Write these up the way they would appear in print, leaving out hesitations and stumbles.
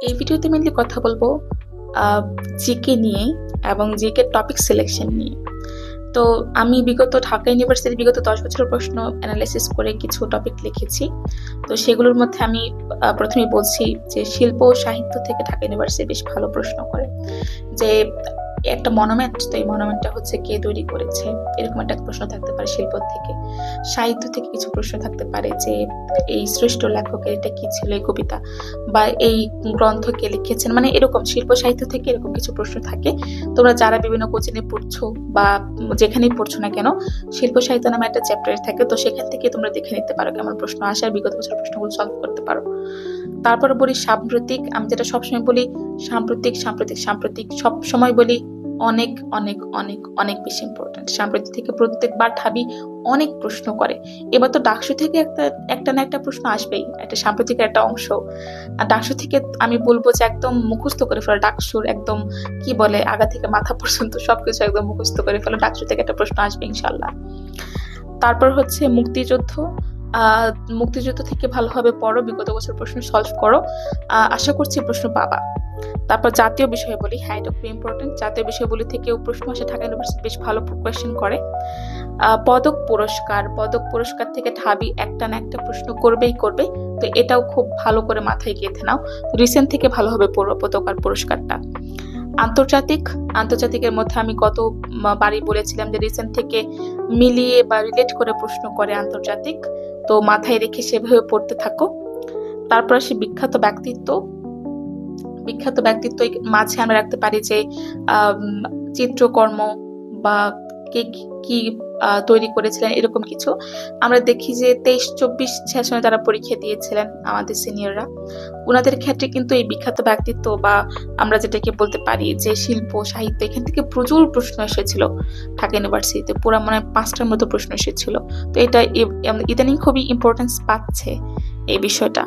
এই ভিডিওতে মেনলি কথা বলবো জিকে নিয়ে এবং জিকে টপিক সিলেকশন নিয়ে। তো আমি ঢাকা ইউনিভার্সিটির বিগত 10 বছরের প্রশ্ন অ্যানালাইসিস করে কিছু টপিক লিখেছি। তো সেগুলোর মধ্যে আমি প্রথমেই বলছি যে শিল্প ও সাহিত্য থেকে ঢাকা ইউনিভার্সিটি বেশ ভালো প্রশ্ন করে। যে একটা মনুমেন্ট, তো এই মনুমেন্টটা হচ্ছে কে তৈরি করেছে, এরকম একটা প্রশ্ন থাকতে পারে। শিল্প থেকে, সাহিত্য থেকে কিছু প্রশ্ন থাকতে পারে যে এই শ্রেষ্ঠ লেখকের এটা কি ছিল, এই কবিতা বা এই গ্রন্থ কে লিখেছেন, মানে এরকম শিল্প সাহিত্য থেকে এরকম কিছু প্রশ্ন থাকে। তোমরা যারা বিভিন্ন কোচিংয়ে পড়ছো বা যেখানেই পড়ছো না কেন, শিল্প সাহিত্য নামে একটা চ্যাপ্টার থাকে, তো সেখান থেকে তোমরা দেখে নিতে পারো কেমন প্রশ্ন আসে আর বিগত বছর প্রশ্নগুলো সলভ করতে পারো। তারপরে বলি সাম্প্রতিক। আমি যেটা সবসময় বলি, সাম্প্রতিক সাম্প্রতিক সাম্প্রতিক সব সময় বলি অনেক অনেক অনেক অনেক বেশি ইম্পর্টেন্ট। সাম্প্রতিক থেকে প্রত্যেকবার ঢাবি অনেক প্রশ্ন করে। এবার তো ডাকসু থেকে একটা না একটা প্রশ্ন আসবেই, একটা সাম্প্রতিকের একটা অংশ। আর ডাকসু থেকে আমি বলবো যে একদম মুখস্থ করে ফেলো। ডাকসুর একদম কি বলে আগা থেকে মাথা পর্যন্ত সবকিছু একদম মুখস্থ করে ফেলো। ডাকসু থেকে একটা প্রশ্ন আসবে ইনশাল্লাহ। তারপর হচ্ছে মুক্তিযুদ্ধ। মুক্তিযুদ্ধ থেকে ভালোভাবে পড়ো, বিগত বছর প্রশ্ন সলভ করো, আশা করছি প্রশ্ন পাবা। তারপর জাতীয় বিষয় বলি, হ্যাঁ এটা খুব ইম্পর্টেন্ট। জাতীয় বিষয়গুলি থেকেও প্রশ্ন আসে, ঢাকা ইউনিভার্সিটি বেশ ভালো কোয়েশ্চেন করে। পদক পুরস্কার থেকে ঢাবি একটা না একটা প্রশ্ন করবেই করবে, তো এটাও খুব ভালো করে মাথায় গেঁথে নাও। রিসেন্ট থেকে ভালোভাবে পড়ো পদক আর পুরস্কারটা। আন্তর্জাতিকের মধ্যে আমি বারই বলেছিলাম যে রিসেন্ট থেকে মিলিয়ে বা রিলেট করে প্রশ্ন করে আন্তর্জাতিক, তো মাথায় রেখে সেভাবে পড়তে থাকো। তারপর আসে বিখ্যাত ব্যক্তিত্ব মাঝে আমরা রাখতে পারি যে চিত্রকর্ম বা কে কি তৈরি করেছিলেন, এরকম কিছু। আমরা দেখি যে 23-24 সেশনে যারা পরীক্ষা দিয়েছিলেন আমাদের সিনিয়ররা, ওনাদের ক্ষেত্রে কিন্তু এই বিখ্যাত ব্যক্তিত্ব বা আমরা যেটাকে বলতে পারি যে শিল্প সাহিত্য, এখান থেকে প্রচুর প্রশ্ন এসেছিল ঢাকা ইউনিভার্সিটিতে। পুরো মনে হয় 5টার মতো প্রশ্ন এসেছিল। তো এটা ইদানিং খুবই ইম্পর্টেন্স পাচ্ছে এই বিষয়টা।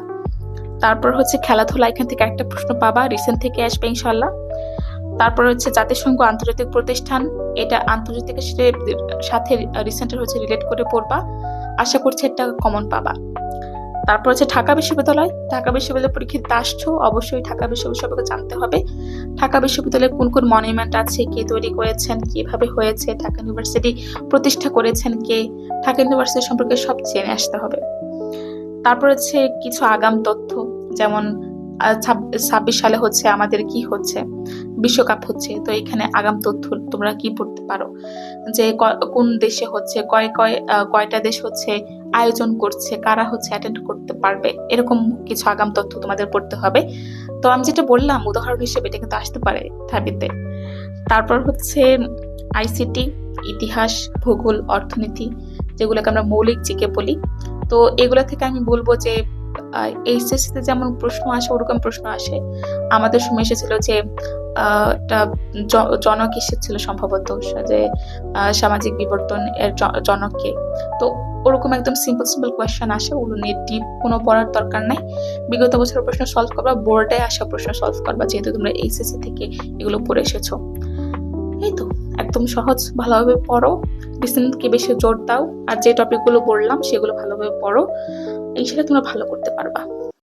তারপর হচ্ছে খেলাধুলা, এখান থেকে একটা প্রশ্ন পাবা, রিসেন্ট থেকে আসবে ইনশাল্লাহ। তারপর হচ্ছে জাতিসংঘ আন্তর্জাতিক প্রতিষ্ঠান, এটা আন্তর্জাতিক সাথে রিসেন্টের হচ্ছে রিলেট করে পড়বা, আশা করছি এটা কমন পাবা। তারপর হচ্ছে ঢাকা বিশ্ববিদ্যালয় পরীক্ষা দিতে আসছো, অবশ্যই ঢাকা বিশ্ববিদ্যালয়কে জানতে হবে। ঢাকা বিশ্ববিদ্যালয়ে কোন কোন মনুমেন্ট আছে, কে তৈরি করেছেন, কিভাবে হয়েছে, ঢাকা ইউনিভার্সিটি প্রতিষ্ঠা করেছেন কে, ঢাকা ইউনিভার্সিটি সম্পর্কে সব জেনে আসতে হবে। তারপর হচ্ছে কিছু আগাম তথ্য, যেমন 26 সালে হচ্ছে আমাদের কি হচ্ছে, বিশ্বকাপ হচ্ছে, তো এখানে আগাম তথ্য তোমরা কি পড়তে পারো যে কোন দেশে হচ্ছে, কয়টা দেশ হচ্ছে আয়োজন করছে, কারা হচ্ছে অ্যাটেন্ড করতে পারবে, এরকম কিছু আগাম তথ্য তোমাদের পড়তে হবে। তো আমি যেটা বললাম উদাহরণ হিসেবে এটা কিন্তু আসতে পারে ঢাবিতে। তারপর হচ্ছে আইসিটি, ইতিহাস, ভূগোল, অর্থনীতি, যেগুলোকে আমরা মৌলিক জিকে বলি। তো এগুলা থেকে আমি বলবো যে এইচএসসিতে যেমন প্রশ্ন আসে ওরকম প্রশ্ন আসে। আমাদের সময় এসেছিল যে জনক এসেছিল সম্ভবত, যে সামাজিক বিবর্তন এর জনককে। তো ওরকম একদম সিম্পল কোয়েশ্চেন আসে, ওগুলো নিয়ে ডিপ কোনো পড়ার দরকার নাই। বিগত বছরের প্রশ্ন সলভ করবা, বোর্ডে আসা প্রশ্ন সলভ করবা, যেহেতু তোমরা এইচএসসি থেকে এগুলো পড়ে এসেছো। এই তো একদম সহজ, ভালোভাবে পড়ো, রিসেন্টকে বেশি জোর দাও, আর যে টপিকগুলো বললাম সেগুলো ভালোভাবে পড়ো, ইনশাআল্লাহ তোমরা ভালো করতে পারবা।